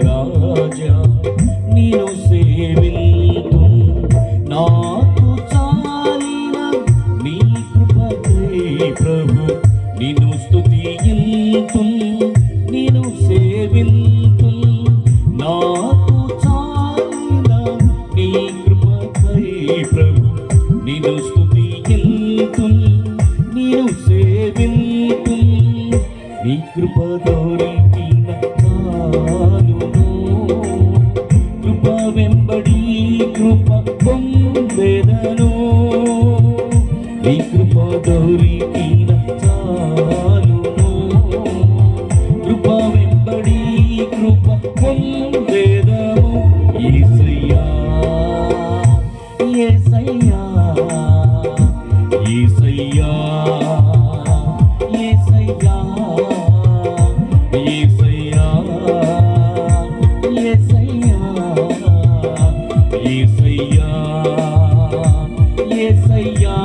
రాజా నిన్ను సేవిల్తు నాకు చాలిన నీ కృపకై ప్రభు నిన్ను స్తుతింతు నిన్ను సేవిల్తు నాకు చాలిన నీ కృపకై ప్రభు నిన్ను స్తుతింతు నిన్ను సేవిల్తు నీ కృప దొరికిన చాలును కృప వెంబడి కృప పొందెదను నీ కృప దొరికిన చాలును కృప వెంబడి కృప పొందెదను యేసయ్యా యేసయ్యా యేసయ్యా యేసయ్యా యేసయ్యా యేసయ్యా యేసయ్యా యేసయ్యా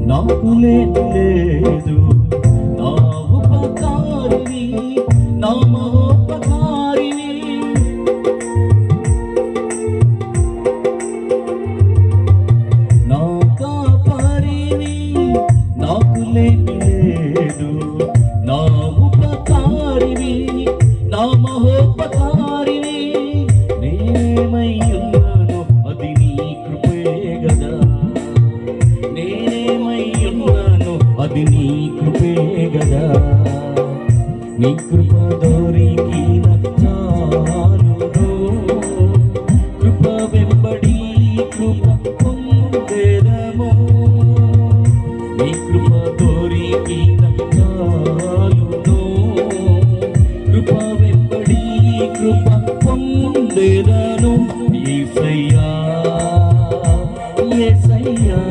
నాకు లేదు నా ఉపకారిని నా మహోపకారిని నా కాపరిని నాకు లేదు నా ఉపకారిని నా మహోపకారిని నేనేమయ్యున్నాను అది నీ కృపే గదా అది నీ కృపే గదా నీ కృప దొరికిన చాలును కృప వెంబడి కృప పొందెదము నీ కృప దొరికిన చాలును కృప వెంబడి కృప పొందెదను యేసయ్యా యేసయ్యా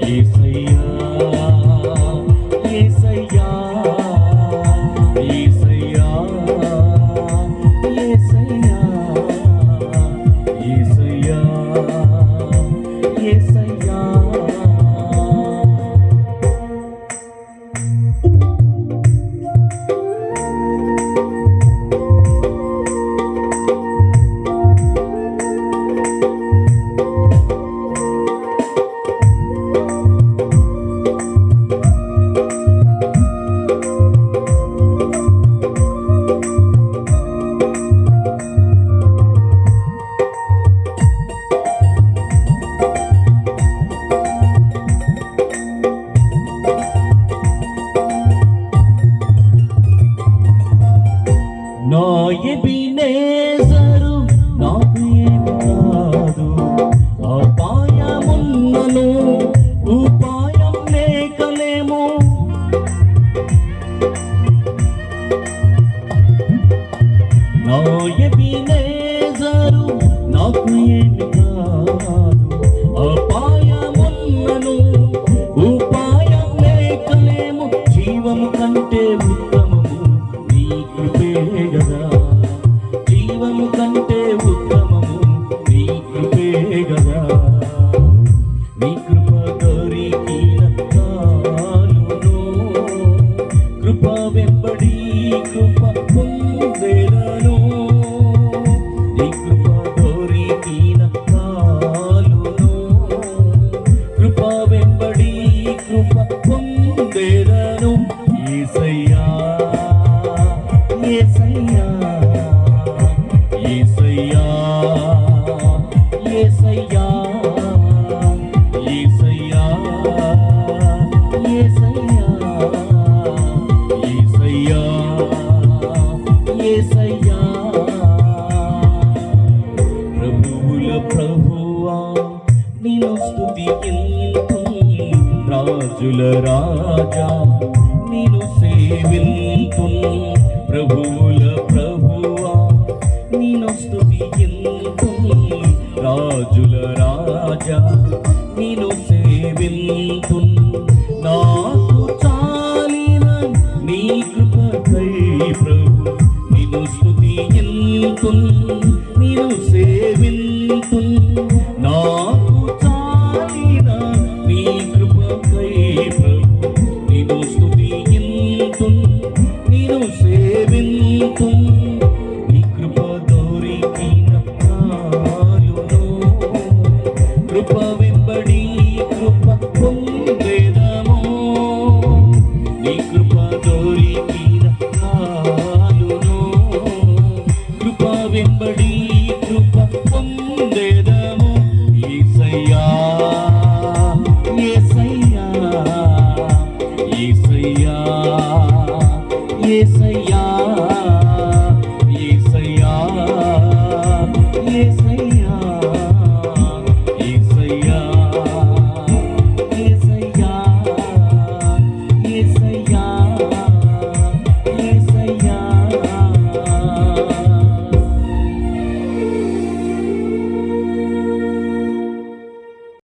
యేసయ్యా యేసయ్యా యేసయ్యా యేసయ్యా యేసయ్యా యేసయ్యా నా ఎబినేజరు నాకు ఏమి కాదు అపాయమున్నను ఉపాయం లేకలేము నా ఎబినేజరు నాకు ఏమి కాదు అపాయమున్నను ఉపాయం లేకలేము జీవము కంటే ఉత్తమము నీ కృపే గదా జీవము కంటే యేసయ్యా ప్రభువుల ప్రభువా నిన్ను స్తుతింతును రాజుల రాజా నిన్ను సేవింతును ప్రభువుల ప్రభువా నిన్ను స్తుతింతును రాజుల రాజా నిన్ను సేవింతును నాకు చాలిన నీ కృపకై ప్రభు నిన్ను స్తుతింతును నిన్ను సేవింతును నాకు చాలిన నీ కృపకై ప్రభు నిన్ను స్తుతింతును నిన్ను సేవింతును నీ కృప దొరికిన నాలును కృప వెంబడి కృప పొందేదము నీ కృప దొరికిన నాలును కృప వెంబడి కృప పొందేదము యేసయ్యా యేసయ్యా యేసయ్యా యేసయ్యా యేసయ్యా యేసయ్యా